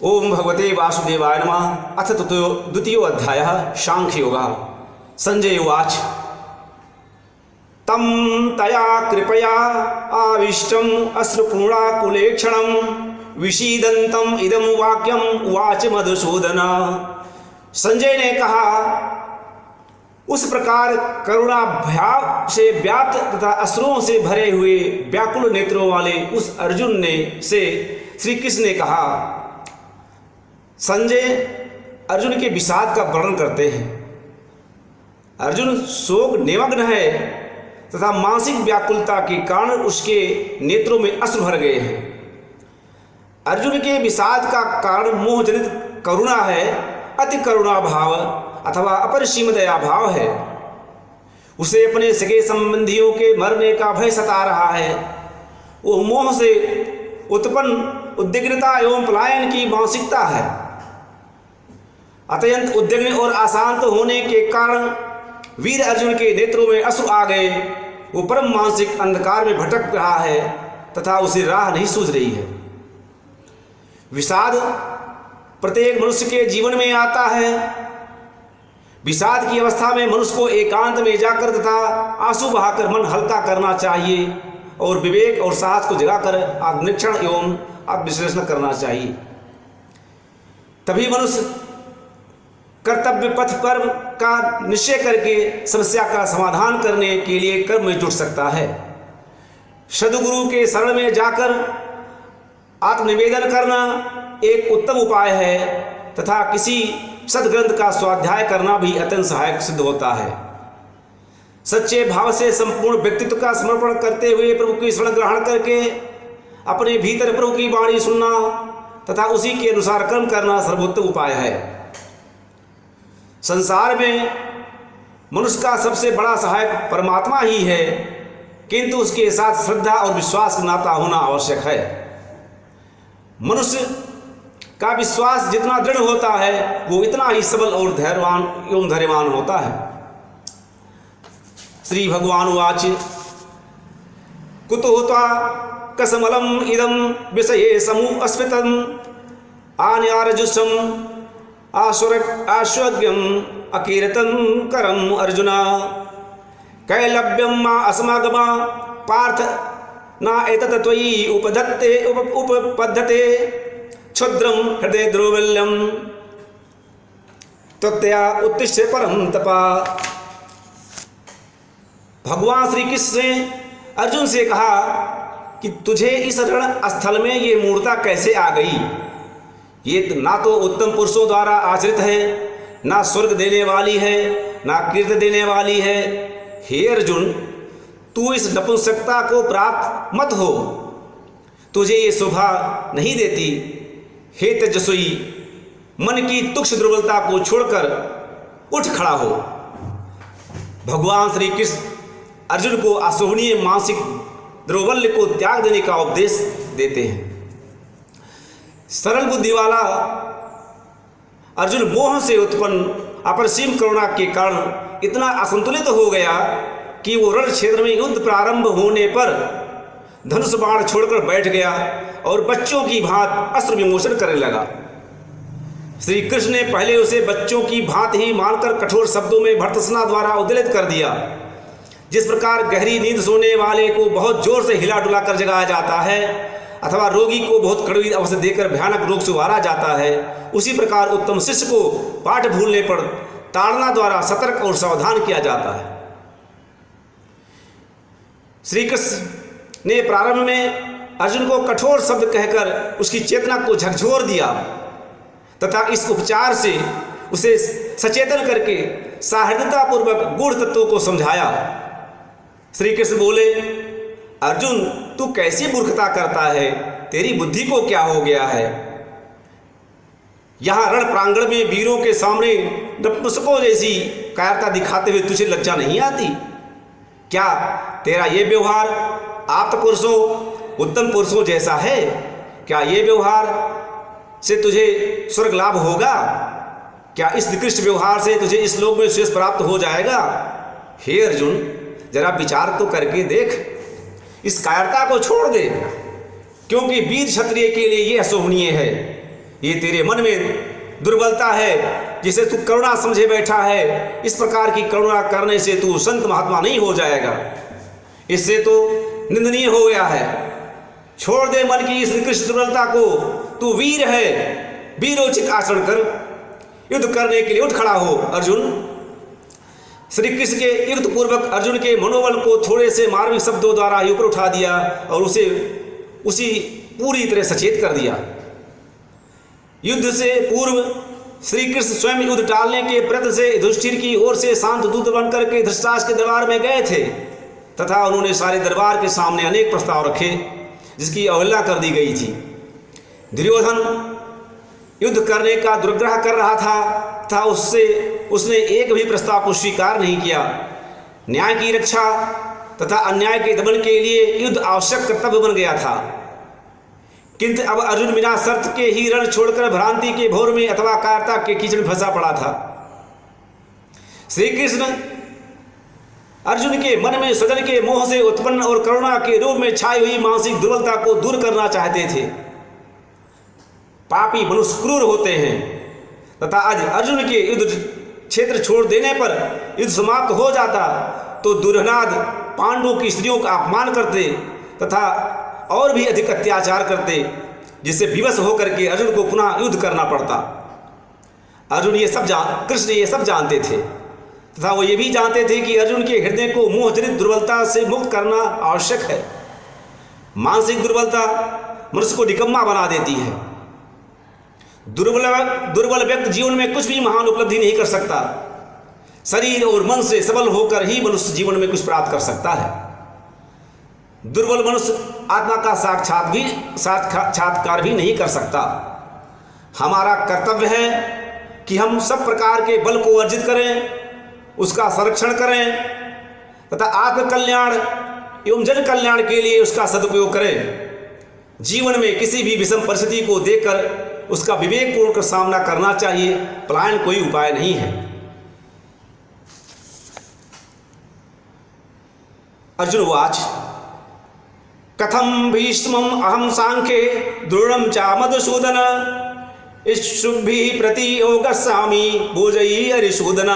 ओम भगवते वासुदेवाय नमः। अथ द्वितीयो अध्यायः सांख्ययोगः। संजय उवाच तं तया कृपया आविष्टम् अश्रुपूर्णाकुलेक्षणं विषीदन्तम् इदं वाक्यम् उवाच मधुसूदन। संजय ने कहा, उस प्रकार करुणाभाव से व्याप्त तथा अश्रुओं से भरे हुए व्याकुल नेत्रों वाले उस अर्जुन ने से श्री कृष्ण ने कहा। संजय अर्जुन के विषाद का वर्णन करते हैं। अर्जुन शोक निमग्न है तथा मानसिक व्याकुलता के कारण उसके नेत्रों में अश्रु भर गए हैं। अर्जुन के विषाद का कारण मोहजनित करुणा है, अति करुणा भाव अथवा अपरिसीम दया भाव है। उसे अपने सगे संबंधियों के मरने का भय सता रहा है। वो मोह से उत्पन्न उद्विग्नता एवं पलायन की मानसिकता है। अत्यंत उद्विग्न और अशांत होने के कारण वीर अर्जुन के नेत्रों में अश्रु आ गए। वो परम मानसिक अंधकार में भटक रहा है तथा उसे राह नहीं सूझ रही है। विषाद प्रत्येक मनुष्य के जीवन में आता है। विषाद की अवस्था में मनुष्य को एकांत में जाकर तथा आंसू बहाकर मन हल्का करना चाहिए और विवेक और साहस को जगाकर आत्मनिरीक्षण एवं आत्मविश्लेषण करना चाहिए। तभी मनुष्य कर्तव्य पथ पर का निश्चय करके समस्या का समाधान करने के लिए कर्म में जुट सकता है। सद्गुरु के शरण में जाकर आत्मनिवेदन करना एक उत्तम उपाय है तथा किसी सद्ग्रंथ का स्वाध्याय करना भी अत्यंत सहायक सिद्ध होता है। सच्चे भाव से संपूर्ण व्यक्तित्व का समर्पण करते हुए प्रभु की शरण ग्रहण करके अपने भीतर प्रभु की वाणी सुनना तथा उसी के अनुसार कर्म करना सर्वोत्तम उपाय है। संसार में मनुष्य का सबसे बड़ा सहायक परमात्मा ही है, किंतु उसके साथ श्रद्धा और विश्वास का नाता होना आवश्यक है। मनुष्य का विश्वास जितना दृढ़ होता है वो इतना ही सबल और धैर्यवान एवं धैर्यवान होता है। श्री भगवान उवाच कुतो त्वा कसमलम इदं विषये समूह अस्मितम् आन्यारजुषम् आश्वज्ञम अकीर्तन करम अर्जुन कैलव्यम मा अस्मागमा पार्थ ना एतत् त्वयि उपपद्यते क्षुद्रम हृदय द्रौबल्यम त्वत्या उत्तिष्ठ परम तपा। भगवान श्री कृष्ण ने अर्जुन से कहा कि तुझे इस रण स्थल में ये मूर्ता कैसे आ गई। ये ना तो उत्तम पुरुषों द्वारा आचरित है, ना स्वर्ग देने वाली है, ना कीर्ति देने वाली है। हे अर्जुन, तू इस नपुंसकता को प्राप्त मत हो, तुझे ये शोभा नहीं देती। हे तेजस्वी, मन की तुक्ष दुर्बलता को छोड़कर उठ खड़ा हो। भगवान श्री कृष्ण अर्जुन को असहनीय मानसिक द्रौबल्य को त्याग देने का उपदेश देते हैं। सरल बुद्धि वाला अर्जुन मोह से उत्पन्न अपरिसीम करुणा के कारण इतना असंतुलित हो गया कि वो रण क्षेत्र में युद्ध प्रारंभ होने पर धनुष बाण छोड़कर बैठ गया और बच्चों की भांति अस्त्र विमोचन करने लगा। श्री कृष्ण ने पहले उसे बच्चों की भांति ही मानकर कठोर शब्दों में भर्त्सना द्वारा उद्वेलित कर दिया। जिस प्रकार गहरी नींद सोने वाले को बहुत जोर से हिला डुला कर जगाया जाता है अथवा रोगी को बहुत कड़वी अवसर देकर भयानक रोग से उबारा जाता है, उसी प्रकार उत्तम शिष्य को पाठ भूलने पर ताड़ना द्वारा सतर्क और सावधान किया जाता है। श्री कृष्ण ने प्रारंभ में अर्जुन को कठोर शब्द कहकर उसकी चेतना को झकझोर दिया तथा इस उपचार से उसे सचेतन करके सहृदयतापूर्वक गूढ़ तत्वों को समझाया। श्री कृष्ण बोले, अर्जुन, तू कैसी मूर्खता करता है, तेरी बुद्धि को क्या हो गया है। यहाँ रण प्रांगण में वीरों के सामने नपुंसकों जैसी कायरता दिखाते हुए तुझे लज्जा नहीं आती क्या? तेरा ये व्यवहार आप्त पुरुषों उत्तम पुरुषों जैसा है क्या? ये व्यवहार से तुझे स्वर्ग लाभ होगा क्या? इस निकृष्ट व्यवहार से तुझे इस लोक में श्रेष्ठ प्राप्त हो जाएगा? हे अर्जुन, जरा विचार तो करके देख, इस कायरता को छोड़ दे, क्योंकि वीर क्षत्रिय के लिए यह अशोभनीय है। ये तेरे मन में दुर्बलता है, जिसे तू करुणा समझे बैठा है। इस प्रकार की करुणा करने से तू संत महात्मा नहीं हो जाएगा, इससे तो निंदनीय हो गया है। छोड़ दे मन की इस निकृष्ट दुर्बलता को। तू वीर है, वीरोचित आचरण कर, युद्ध करने के लिए उठ खड़ा हो। अर्जुन, श्री कृष्ण के युद्ध पूर्वक अर्जुन के मनोबल को थोड़े से मार्मिक शब्दों द्वारा ऊपर उठा दिया और उसी पूरी तरह सचेत कर दिया। युद्ध से पूर्व श्री कृष्ण स्वयं युद्ध टालने के प्रयत्न से युधिष्ठिर की ओर से शांत दूत बनकर के धृतराष्ट्र के दरबार में गए थे तथा उन्होंने सारे दरबार के सामने अनेक प्रस्ताव रखे जिसकी अवहेलना कर दी गई थी। दुर्योधन युद्ध करने का दुर्ग्रह कर रहा था उसने एक भी प्रस्ताव को स्वीकार नहीं किया। न्याय की रक्षा तथा अन्याय के दमन के लिए युद्ध आवश्यक कर्तव्य बन गया था, किंतु अब अर्जुन बिना शर्त के ही रण छोड़कर भ्रांति के भौर में अथवा कायरता के कीचड़ में फंसा पड़ा था। श्री कृष्ण अर्जुन के मन में स्वजन के मोह से उत्पन्न और करुणा के रूप में छाई हुई मानसिक दुर्बलता को दूर करना चाहते थे। पापी मनुष्य क्रूर होते हैं तथा आज अर्जुन के युद्ध क्षेत्र छोड़ देने पर युद्ध समाप्त हो जाता तो दुर्नाद पांडवों की स्त्रियों का अपमान करते तथा और भी अधिक अत्याचार करते, जिससे विवश होकर के अर्जुन को पुनः युद्ध करना पड़ता। कृष्ण ये सब जानते थे तथा वो ये भी जानते थे कि अर्जुन के हृदय को मोहजनित दुर्बलता से मुक्त करना आवश्यक है। मानसिक दुर्बलता मनुष्य को निकम्मा बना देती है। दुर्बल व्यक्ति जीवन में कुछ भी महान उपलब्धि नहीं कर सकता। शरीर और मन से सबल होकर ही मनुष्य जीवन में कुछ प्राप्त कर सकता है। दुर्बल मनुष्य आत्मा का साक्षात्कार भी नहीं कर सकता। हमारा कर्तव्य है कि हम सब प्रकार के बल को अर्जित करें, उसका संरक्षण करें तथा आत्म कल्याण एवं जन कल्याण के लिए उसका सदुपयोग करें। जीवन में किसी भी विषम परिस्थिति को देखकर उसका विवेकपूर्ण कर सामना करना चाहिए। पलायन कोई उपाय नहीं है। अर्जुन वाच कथम भीष्मम् अहम सांख्ये दृढ़ं च मधुसूदन इच्छुभिः प्रतियोगस्यामि भोजयि हरिसूदन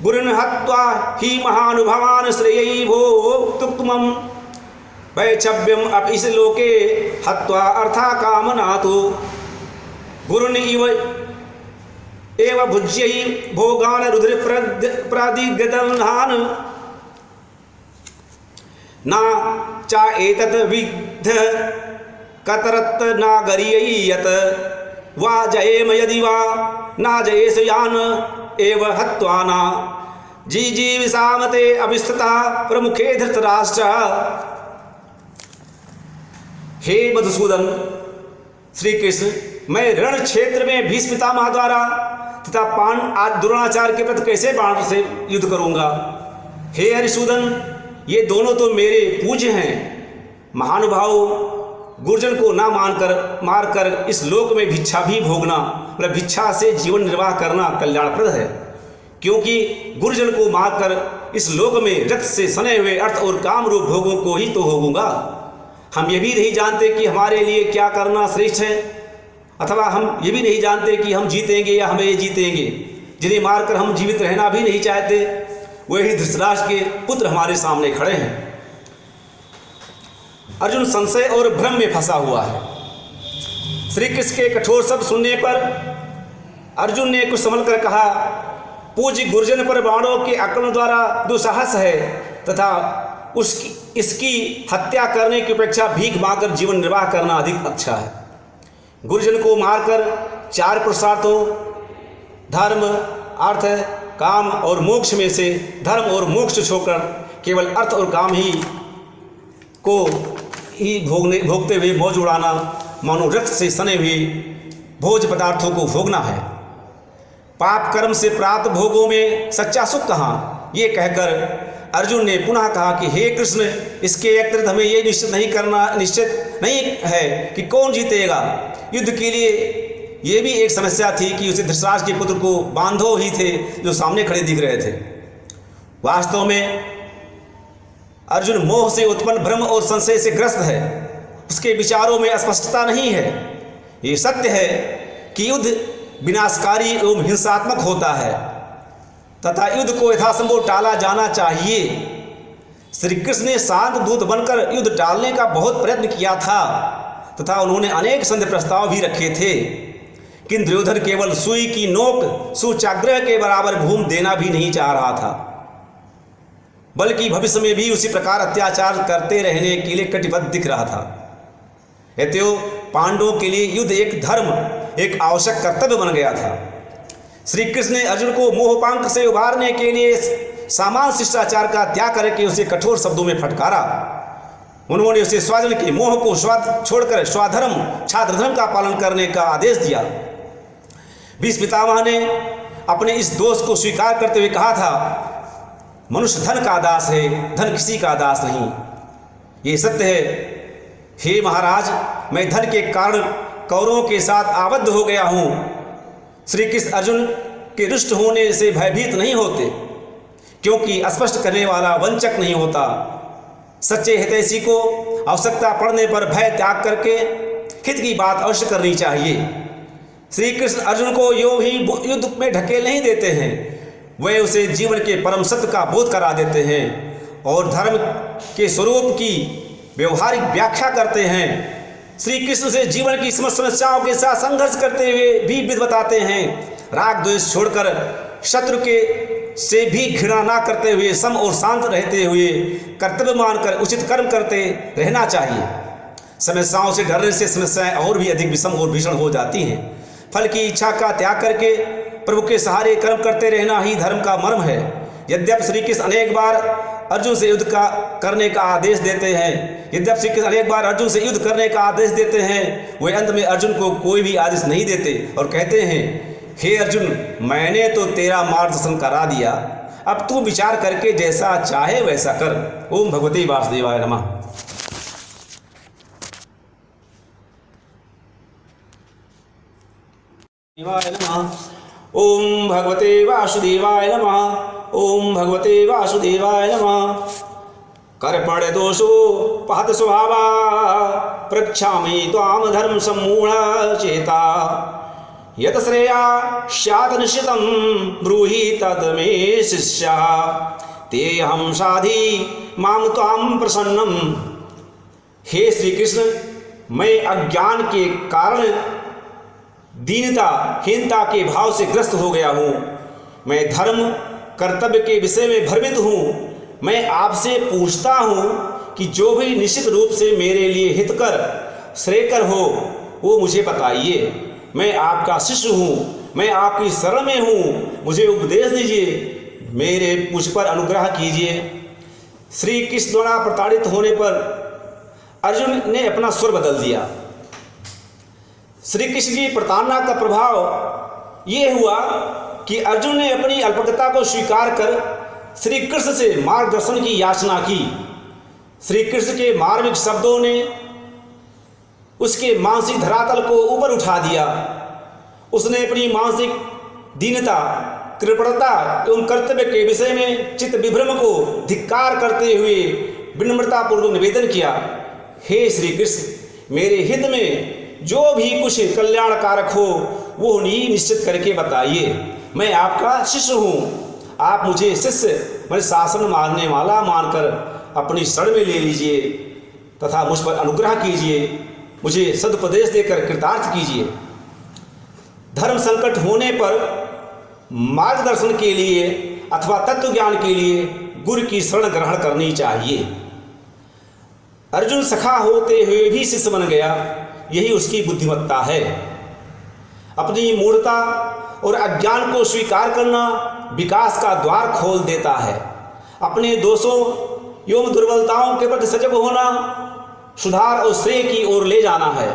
गुरुन् हत्वा हि महानुभावान् श्रेयै भोक्तुम् वैचव्यम् अपि लोके हत्वा अर्था कामनातो गुरुन् एव भुज्यै भोगान् रुद्र प्रादिगदन्हान् न चा एतत् विद्ध कतरत् नागरीयत् वा जयेम यदि वा न जयेश यान एव हत्वा न जीजीविषामते अभिस्थिता प्रमुखे धृतराष्ट्र। हे मधुसूदन, श्री कृष्ण, मैं रण क्षेत्र में भीष्म पितामह द्वारा तथा द्रोणाचार्य के प्रति कैसे बाण से युद्ध करूंगा। हे हरिसूदन, ये दोनों तो मेरे पूज्य हैं। महानुभाव गुरुजन को ना मारकर इस लोक में भिक्षा भी भोगना, मतलब भिक्षा से जीवन निर्वाह करना कल्याणप्रद है, क्योंकि गुरुजन को मारकर इस लोक में रक्त से सने हुए अर्थ और काम रूप भोगों को ही तो भोगूंगा। हम ये भी नहीं जानते कि हमारे लिए क्या करना श्रेष्ठ है, अथवा हम ये भी नहीं जानते कि हम जीतेंगे या हमें जीतेंगे। जिन्हें मारकर हम जीवित रहना भी नहीं चाहते, वही धृतराष्ट्र के पुत्र हमारे सामने खड़े हैं। अर्जुन संशय और भ्रम में फंसा हुआ है। श्री कृष्ण के कठोर शब्द सुनने पर अर्जुन ने कुछ संभल कर कहा, पूज्य गुरुजन पर बाणों के आक्रमण द्वारा दुस्साहस है तथा इसकी हत्या करने की अपेक्षा भीख मांगकर जीवन निर्वाह करना अधिक अच्छा है। गुरुजन को मारकर 4 पुरुषार्थों धर्म, अर्थ, काम और मोक्ष में से धर्म और मोक्ष छोड़कर केवल अर्थ और काम को भोगते हुए मौज उड़ाना मानो रक्त से सने हुए भोज पदार्थों को भोगना है। पाप कर्म से प्राप्त भोगों में सच्चा सुख कहाँ, ये कहकर अर्जुन ने पुनः कहा कि हे कृष्ण, इसके अतिरिक्त हमें ये निश्चित नहीं है कि कौन जीतेगा। युद्ध के लिए ये भी एक समस्या थी कि उसे धृतराष्ट्र के पुत्र को बांधव ही थे जो सामने खड़े दिख रहे थे। वास्तव में अर्जुन मोह से उत्पन्न भ्रम और संशय से ग्रस्त है। उसके विचारों में स्पष्टता नहीं है। ये सत्य है कि युद्ध विनाशकारी एवं हिंसात्मक होता है तथा युद्ध को यथासंभव टाला जाना चाहिए। श्री कृष्ण ने शांत दूत बनकर युद्ध टालने का बहुत प्रयत्न किया था तथा उन्होंने अनेक संधि प्रस्ताव भी रखे थे, किंतु दुर्योधन केवल सुई की नोक सूचाग्रह के बराबर भूमि देना भी नहीं चाह रहा था, बल्कि भविष्य में भी उसी प्रकार अत्याचार करते रहने के लिए कटिबद्ध दिख रहा था। अतएव पांडवों के लिए युद्ध एक धर्म, एक आवश्यक कर्तव्य बन गया था। श्री कृष्ण ने अर्जुन को मोहपांक से उबारने के लिए सामान्य शिष्टाचार का त्याग करके उसे कठोर शब्दों में फटकारा। उन्होंने उसे स्वजन के मोह को छोड़कर स्वाधर्म छात्रधर्म का पालन करने का आदेश दिया। भीष्म पितामह ने अपने इस दोष को स्वीकार करते हुए कहा था, मनुष्य धन का दास है, धन किसी का दास नहीं। ये सत्य है। हे महाराज, मैं धन के कारण कौरवों के साथ आबद्ध हो गया हूँ। श्री कृष्ण अर्जुन के रुष्ट होने से भयभीत नहीं होते, क्योंकि स्पष्ट करने वाला वंचक नहीं होता। सच्चे हितैषी को आवश्यकता पड़ने पर भय त्याग करके हित की बात अवश्य करनी चाहिए। श्री कृष्ण अर्जुन को यो ही युद्ध में ढकेल नहीं देते हैं, वे उसे जीवन के परम सत्य का बोध करा देते हैं और धर्म के स्वरूप की व्यवहारिक व्याख्या करते हैं। श्री कृष्ण से जीवन की समस्याओं के साथ संघर्ष करते हुए भी विध बताते हैं। राग द्वेष छोड़कर शत्रु के से भी घृणा ना करते हुए सम और शांत रहते हुए कर्तव्य मानकर उचित कर्म करते रहना चाहिए। समस्याओं से डरने से समस्याएं और भी अधिक विषम और भीषण हो जाती हैं। फल की इच्छा का त्याग करके प्रभु के सहारे कर्म करते रहना ही धर्म का मर्म है। यद्यपि श्री कृष्ण अनेक बार अर्जुन से युद्ध करने का आदेश देते हैं, वे अंत में अर्जुन को कोई भी आदेश नहीं देते और कहते हैं, हे अर्जुन, मैंने तो तेरा मार्गदर्शन करा दिया, अब तू विचार करके जैसा चाहे वैसा कर। ओम भगवते वासुदेवाय नमः। ओम भगवते वासुदेवाय नमः। ओम भगवते वासुदेवाय नमः। कर्पण दोषो पहत स्वभावा प्रक्षामि त्वाम धर्म सम्मूढ़ चेता यत श्रेया स्यात् निश्चितं ब्रूहि तद मे शिष्या ते हम साधि माम त्वाम प्रसन्नम। हे श्री कृष्ण, मैं अज्ञान के कारण दीनता हीनता के भाव से ग्रस्त हो गया हूँ। मैं धर्म कर्तव्य के विषय में भ्रमित हूँ। मैं आपसे पूछता हूँ कि जो भी निश्चित रूप से मेरे लिए हितकर श्रेयकर हो वो मुझे बताइए। मैं आपका शिष्य हूँ, मैं आपकी शरण में हूँ, मुझे उपदेश दीजिए, मेरे मुझ पर अनुग्रह कीजिए। श्री कृष्ण द्वारा प्रताड़ित होने पर अर्जुन ने अपना स्वर बदल दिया। श्री कृष्ण की प्रताड़ना का प्रभाव ये हुआ कि अर्जुन ने अपनी अल्पज्ञता को स्वीकार कर श्री कृष्ण से मार्गदर्शन की याचना की। श्री कृष्ण के मार्मिक शब्दों ने उसके मानसिक धरातल को ऊपर उठा दिया। उसने अपनी मानसिक दीनता, कृपणता एवं कर्तव्य के विषय में चित्त विभ्रम को धिक्कार करते हुए विनम्रतापूर्वक निवेदन किया, हे श्री कृष्ण, मेरे हित में जो भी कुछ कल्याणकारक हो वो ही निश्चित करके बताइए। मैं आपका शिष्य हूँ, आप मुझे शिष्य मेरे शासन मानने वाला मानकर अपनी शरण में ले लीजिए तथा मुझ पर अनुग्रह कीजिए, मुझे सदुपदेश देकर कृतार्थ कीजिए। धर्म संकट होने पर मार्गदर्शन के लिए अथवा तत्व ज्ञान के लिए गुरु की शरण ग्रहण करनी चाहिए। अर्जुन सखा होते हुए भी शिष्य बन गया, यही उसकी बुद्धिमत्ता है। अपनी मूढ़ता और अज्ञान को स्वीकार करना विकास का द्वार खोल देता है। अपने दोषों एवं दुर्बलताओं के प्रति सजग होना सुधार और श्रेय की ओर ले जाना है।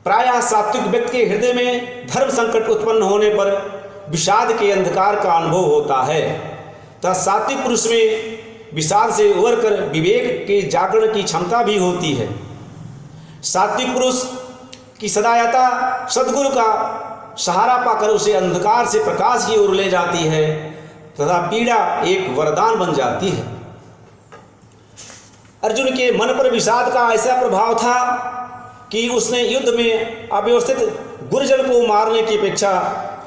प्रायः सात्विक व्यक्ति के हृदय में धर्म संकट उत्पन्न होने पर विषाद के अंधकार का अनुभव होता है, तथा सात्विक पुरुष में विषाद से उबरकर विवेक के जागरण की क्षमता भी होती है। सात्विक पुरुष की सदायता सद्गुरु का सहारा पाकर उसे अंधकार से प्रकाश की ओर ले जाती है तथा पीड़ा एक वरदान बन जाती है। अर्जुन के मन पर विषाद का ऐसा प्रभाव था कि उसने युद्ध में अव्यवस्थित गुर्जर को मारने की अपेक्षा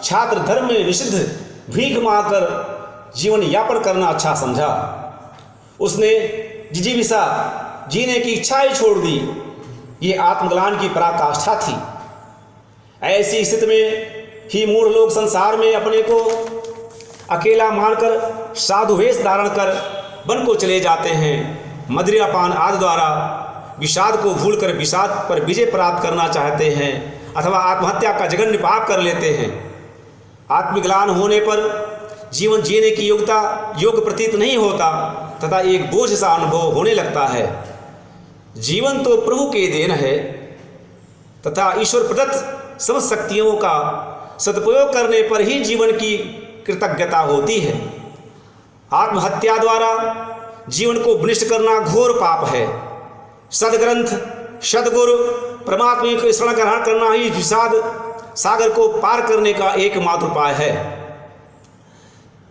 छात्र धर्म में निषिद्ध भीख मांगकर जीवन यापन करना अच्छा समझा। उसने जिजीविषा जीने की इच्छा ही छोड़ दी। ये आत्मग्लानि की पराकाष्ठा थी। ऐसी स्थिति में ही मूढ़ लोग संसार में अपने को अकेला मानकर साधु वेश धारण कर वन को चले जाते हैं। मदिरापान आदि द्वारा विषाद को भूलकर विषाद पर विजय प्राप्त करना चाहते हैं अथवा आत्महत्या का जघन्य पाप कर लेते हैं। आत्मग्लान होने पर जीवन जीने की योग्य प्रतीत नहीं होता तथा एक बोझ सा अनुभव होने लगता है। जीवन तो प्रभु के देन है तथा ईश्वर प्रदत्त समस्त शक्तियों का सदुपयोग करने पर ही जीवन की कृतज्ञता होती है। आत्महत्या द्वारा जीवन को विनष्ट करना घोर पाप है। सदग्रंथ, सदगुरु, परमात्मा को शरण ग्रहण करना ही विषाद सागर को पार करने का एकमात्र उपाय है।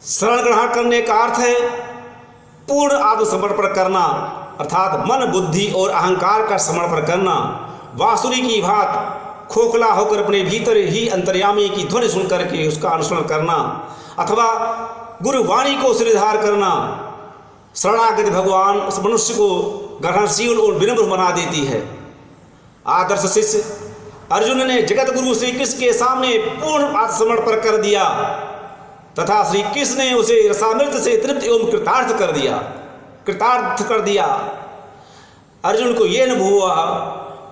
शरण ग्रहण करने का अर्थ है पूर्ण आत्मसमर्पण करना, अर्थात मन, बुद्धि और अहंकार का समर्पण करना। बांसुरी की भांति खोखला होकर अपने भीतर ही अंतर्यामी की ध्वनि सुन करके उसका अनुसरण करना अथवा गुरुवाणी को सिरधार करना। शरणागति भगवान उस मनुष्य को ग्रहणशील और विनम्र बना देती है। आदर्श शिष्य अर्जुन ने जगत गुरु श्री कृष्ण के सामने पूर्ण आत्मसमर्पण कर दिया तथा श्री कृष्ण ने उसे रसामृत से तृप्त एवं कृतार्थ कर दिया। अर्जुन को यह अनुभव हुआ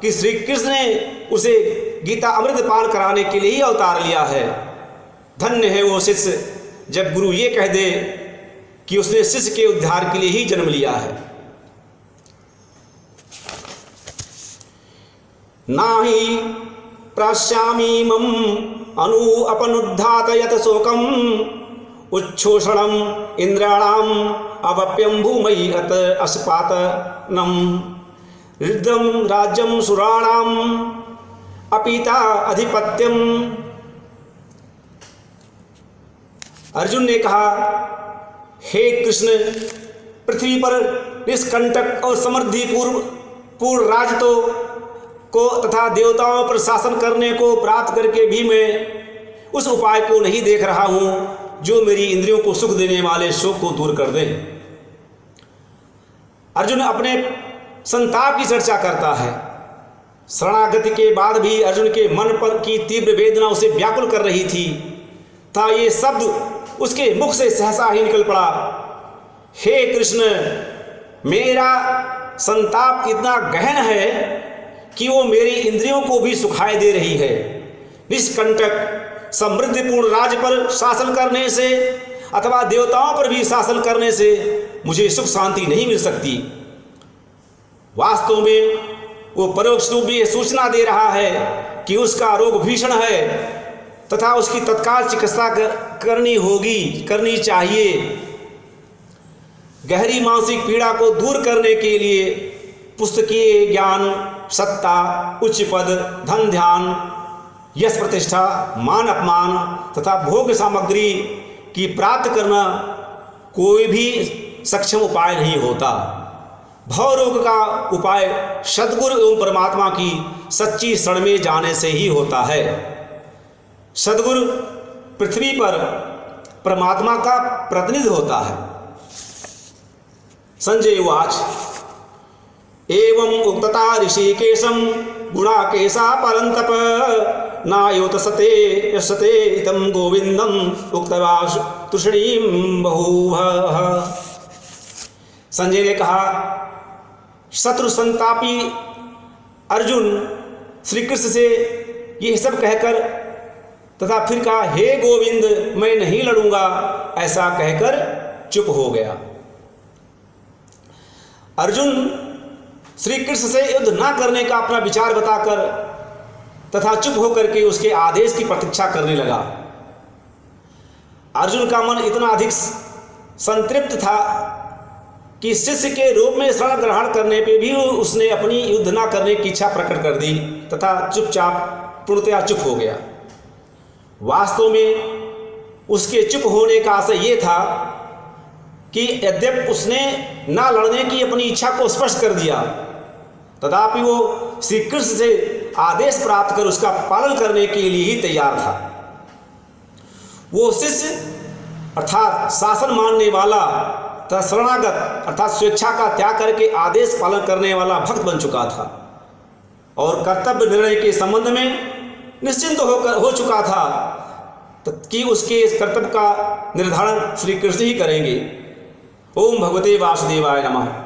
कि श्री कृष्ण ने उसे गीता अमृत पान कराने के लिए ही अवतार लिया है। धन्य है वो शिष्य जब गुरु ये कह दे कि उसने शिष्य के उद्धार के लिए ही जन्म लिया है। नाहि प्राश्यामि मम अनु अपनुद्धात यत शोकम उच्छोषणम इंद्राणाम अवप्यम भूमि अत अस्पातनम रुद्रम राज्यम सुराणाम अपिता अधिपत्यम। अर्जुन ने कहा, हे कृष्ण, पृथ्वी पर निष्कंटक और समृद्धि पूर्ण राज को तथा देवताओं पर शासन करने को प्राप्त करके भी मैं उस उपाय को नहीं देख रहा हूं जो मेरी इंद्रियों को सुख देने वाले शोक को दूर कर दे। अर्जुन अपने संताप की चर्चा करता है। शरणागति के बाद भी अर्जुन के मन पर की तीव्र वेदना उसे व्याकुल कर रही थी था ये शब्द उसके मुख से सहसा ही निकल पड़ा, हे कृष्ण, मेरा संताप इतना गहन है कि वो मेरी इंद्रियों को भी सुखाए दे रही है। निष्कंटक समृद्धिपूर्ण राज्य पर शासन करने से अथवा देवताओं पर भी शासन करने से मुझे सुख शांति नहीं मिल सकती। वास्तव में वो परोक्ष रूप में सूचना दे रहा है कि उसका रोग भीषण है तथा उसकी तत्काल चिकित्सा करनी चाहिए। गहरी मानसिक पीड़ा को दूर करने के लिए पुस्तकीय ज्ञान, सत्ता, उच्च पद, धन, ध्यान, यश, प्रतिष्ठा, मान, अपमान तथा भोग सामग्री की प्राप्त करना कोई भी सक्षम उपाय नहीं होता। भव रोग का उपाय सद्गुरु एवं परमात्मा की सच्ची शरण में जाने से ही होता है। सद्गुरु पृथ्वी पर परमात्मा का प्रतिनिधि होता है। संजय उवाच एवं उक्तता ऋषिकेशं गुणाकेशा परन्तप नायोतसते यशते इतं गोविंदम उक्तवा तूष्णीं बहुवः। संजय ने कहा, शत्रु संतापी अर्जुन श्री कृष्ण से यह सब कहकर तथा फिर कहा, हे गोविंद, मैं नहीं लड़ूंगा, ऐसा कहकर चुप हो गया। अर्जुन श्री कृष्ण से युद्ध ना करने का अपना विचार बताकर तथा चुप होकर के उसके आदेश की प्रतीक्षा करने लगा। अर्जुन का मन इतना अधिक संतृप्त था कि शिष्य के रूप में शरण ग्रहण करने पे भी उसने अपनी युद्ध ना करने की इच्छा प्रकट कर दी तथा चुपचाप पूर्णतया चुप हो गया। वास्तव में उसके चुप होने का आशय ये था कि यद्यप उसने ना लड़ने की अपनी इच्छा को स्पष्ट कर दिया तथापि वो श्री कृष्ण से आदेश प्राप्त कर उसका पालन करने के लिए ही तैयार था। वो शिष्य अर्थात शासन मानने वाला तथा शरणागत अर्थात स्वेच्छा का त्याग करके आदेश पालन करने वाला भक्त बन चुका था और कर्तव्य निर्णय के संबंध में निश्चिंत हो चुका था कि उसके इस कर्तव्य का निर्धारण श्री कृष्ण ही करेंगे। ओम भगवते वासुदेवाय नमः।